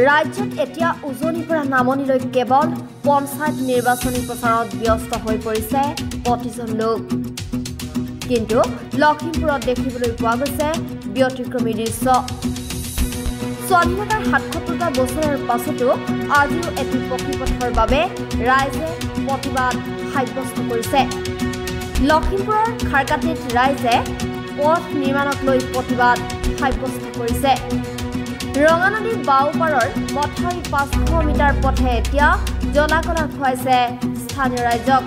ৰাজ্যত এতিয়া উজনিৰ পৰা নামনিলৈ কেৱল পঞ্চায়ত নিৰ্বাচনী প্ৰচাৰত ব্যস্ত হৈ পৰিছে প্ৰতিজন লোক। কিন্তু লখিমপুৰত দেখিবলৈ পোৱা গৈছে ব্যতিক্ৰমী দৃশ্য। স্বাধীনতাৰ ৭৭টা বছৰৰ পাছতো আজিও এটি পকীপথৰ বাবে ৰাইজে প্ৰতিবাদ সাব্যস্ত কৰিছে। লখিমপুৰৰ খাৰকাটিত ৰাইজে পথ নিৰ্মাণক লৈ প্ৰতিবাদ সাব্যস্ত কৰিছে। ৰঙানদীৰ বাওঁপাৰৰ মথাউৰি ৫০০ মিটাৰ পথে এতিয়া জলাকলা খুৱাইছে স্থানীয় ৰাইজক।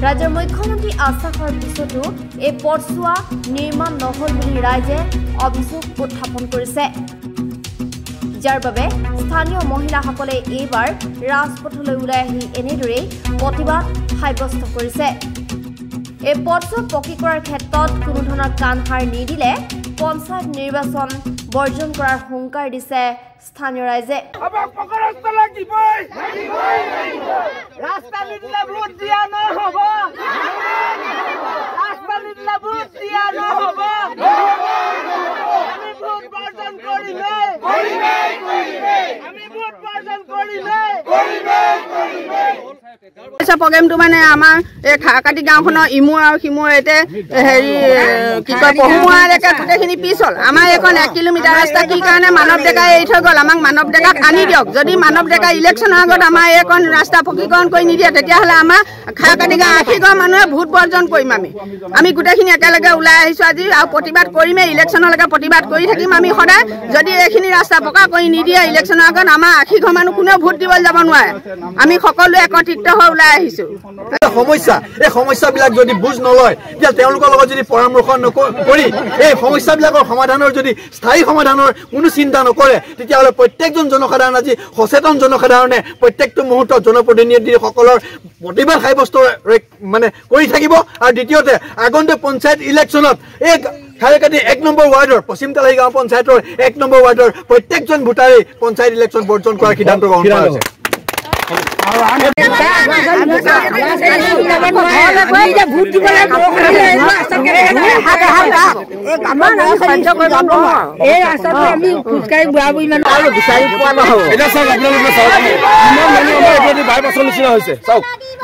ৰাজ্যৰ মুখ্যমন্ত্ৰী আশ্বাসৰ পিছতো এই পথছোৱা নিৰ্মাণ নহল বুলি ৰাইজে অভিযোগ উত্থাপন কৰিছে। যাৰ বাবে স্থানীয় মহিলাসকলে এইবাৰ ৰাজপথলৈ ওলাই আহি এনেদৰেই প্ৰতিবাদ সাব্যস্ত কৰিছে। এই পথছোৱা পকী কৰাৰ ক্ষেত্ৰত কোনো ধৰণৰ কাণসাৰ নিদিলে পঞ্চায়ত নিৰ্বাচন বৰ্জন কৰাৰ হুংকাৰ দিছে স্থানীয় ৰাইজে। প্ৰগ্ৰেমটো মানে আমাৰ এই খাৰকাটি গাঁওখনৰ ইমূৰ আৰু সিমূৰ এতিয়া হেৰি কি কয় পহুমুৱালৈকে গোটেইখিনি পিছ হ'ল। আমাৰ এইখন ১ কিলোমিটাৰ ৰাস্তা কি কাৰণে মানৱ ডেকাই এৰি থৈ গ'ল। আমাক মানৱ ডেকাক আনি দিয়ক। যদি মানৱ ডেকা ইলেকশ্যনৰ আগত আমাৰ এইখন ৰাস্তা পকীকৰণ কৰি নিদিয়ে তেতিয়াহ'লে আমাৰ খাৰকাটি গাঁও ৮০ ঘৰ মানুহে ভোট বৰ্জন কৰিম। আমি গোটেইখিনি একেলগে ওলাই আহিছোঁ আজি আৰু প্ৰতিবাদ কৰিমেই। ইলেকশ্যনলৈকে প্ৰতিবাদ কৰি থাকিম আমি সদায়। যদি এইখিনি ৰাস্তা পকা কৰি নিদিয়ে ইলেকশ্যনৰ আগত আমাৰ ৮০ ঘৰ মানুহ কোনেও ভোট দিবলৈ যাব নোৱাৰে। আমি সকলোৱে একত্ৰিত হৈ ওলাই আহিছোঁ। এই সমস্যাবিলাক যদি বুজ নলয় তেতিয়া তেওঁলোকৰ লগত যদি পৰামৰ্শ কৰি এই সমস্যাবিলাকৰ সমাধানৰ যদি স্থায়ী সমাধানৰ কোনো চিন্তা নকৰে তেতিয়াহ'লে প্ৰত্যেকজন জনসাধাৰণ আজি সচেতন জনসাধাৰণে প্ৰত্যেকটো মুহূৰ্তত জনপ্ৰতিনিধিসকলৰ প্ৰতিবাদ সাব্যস্ত মানে কৰি থাকিব। আৰু দ্বিতীয়তে আগন্তুক পঞ্চায়ত ইলেকশ্যনত এই খাৰকাটি ১ নম্বৰ ৱাৰ্ডৰ পশ্চিম তেলাহী গাঁও পঞ্চায়তৰ ১ নম্বৰ ৱাৰ্ডৰ প্ৰত্যেকজন ভোটাৰেই পঞ্চায়ত ইলেকশ্যন বৰ্জন কৰাৰ সিদ্ধান্ত গ্ৰহণ কৰা হৈছে।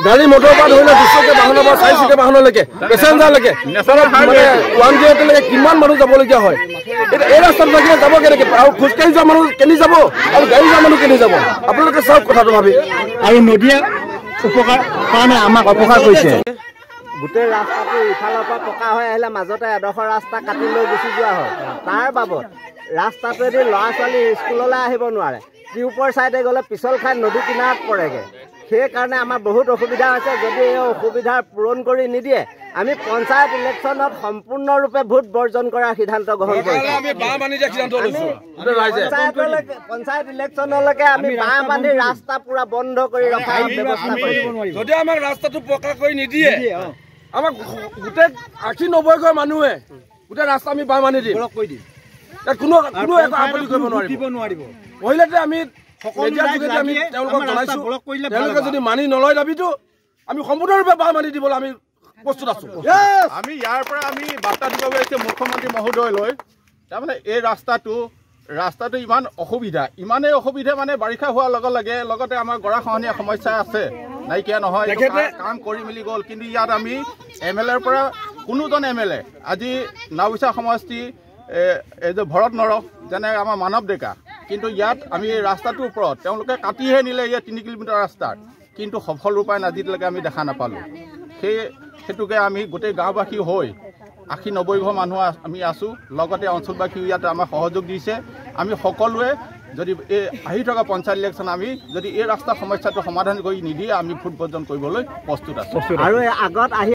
গাড়ী মটৰৰ পৰা ধৰি লওক দুচকীয়া বাহনৰ পৰা ৪চকীয়া বাহনলৈকে পেচেঞ্জাৰলৈকে 108লৈকে কিমান মানুহ যাবলগীয়া হয়। এই ৰাস্তাত লাগিলে যাব কেনেকে আৰু খোজকাঢ়ি যোৱা মানুহ কেনি যাব আৰু গাড়ী যোৱা মানুহ কেনি যাব আপোনালোকে চাওক কথাটো ভাবি। আৰু নদীয়ে উপকাৰ কাৰণে আমাক অপকাৰ কৰিছে। গোটেই ৰাস্তাটো ইফালৰ পৰা পকা হৈ আহিলে মাজতে এডোখৰ ৰাস্তা কাটি লৈ গুচি যোৱা হয়। তাৰ বাবদ ৰাস্তাটোৱেদি ল'ৰা ছোৱালী স্কুললৈ আহিব নোৱাৰে। টিউবৰ ছাইডে গ'লে পিছল খাই নদী কিনাৰত পৰেগৈ। সেইকাৰণে আমাৰ বহুত অসুবিধা হৈছে। যদি এই অসুবিধা পূৰণ কৰি নিদিয়ে আমি পঞ্চায়ত ইলেকশ্যনত সম্পূৰ্ণৰূপে ভোট বৰ্জন কৰাৰ সিদ্ধান্ত গ্ৰহণ কৰিছোঁ। পঞ্চায়ত ইলেকশ্যনলৈকে আমি বাঁহ বান্ধি ৰাস্তা পুৰা বন্ধ কৰি ৰখাৰ ব্যৱস্থা কৰিম। যদি আমাক ৰাস্তাটো পকা কৰি নিদিয়ে আমাক গোটেই ৮০-৯০ ঘৰ মানুহে গোটেই ৰাস্তা আমি বাঁহ বান্ধি দিম। কোনো একো আপত্তি কৰিব নোৱাৰিব। মহিলাতে আমি তেওঁলোকে যদি মানি নলয় দাবীটো আমি সম্পূৰ্ণৰূপে বাঁহ বান্ধি দিবলৈ আমি প্ৰস্তুত আছো। আমি ইয়াৰ পৰা আমি বাৰ্তা দিব পাৰিছোঁ মুখ্যমন্ত্ৰী মহোদয়লৈ। তাৰমানে এই ৰাস্তাটো ইমানেই অসুবিধা মানে বাৰিষা হোৱাৰ লগতে আমাৰ গৰাখহনীয়া সমস্যা আছে, নাইকিয়া নহয়। কাম কৰি মেলি গ'ল। কিন্তু ইয়াত আমি MLAৰ পৰা কোনোজন MLA আজি নাওবৈচা সমষ্টি এই যে ভৰত নৰহ যেনে আমাৰ মানৱ ডেকা, কিন্তু ইয়াত আমি ৰাস্তাটোৰ ওপৰত তেওঁলোকে কাটিহে নিলে ইয়াত 3 কিলোমিটাৰ ৰাস্তাত, কিন্তু সফল ৰূপায়ণ আজিলৈকে আমি দেখা নাপালোঁ। সেইটোকে আমি গোটেই গাঁওবাসী হৈ ৮০-৯০ ঘৰ মানুহ আমি আছোঁ। লগতে অঞ্চলবাসীও ইয়াত আমাক সহযোগ দিছে। আমি সকলোৱে যদি এই আহি থকা পঞ্চায়ত ইলেকশ্যন আমি যদি এই ৰাস্তাৰ সমস্যাটো সমাধান কৰি নিদিয়ে আমি ভোট বৰ্জন কৰিবলৈ প্ৰস্তুত আছোঁ। আৰু আগত আহি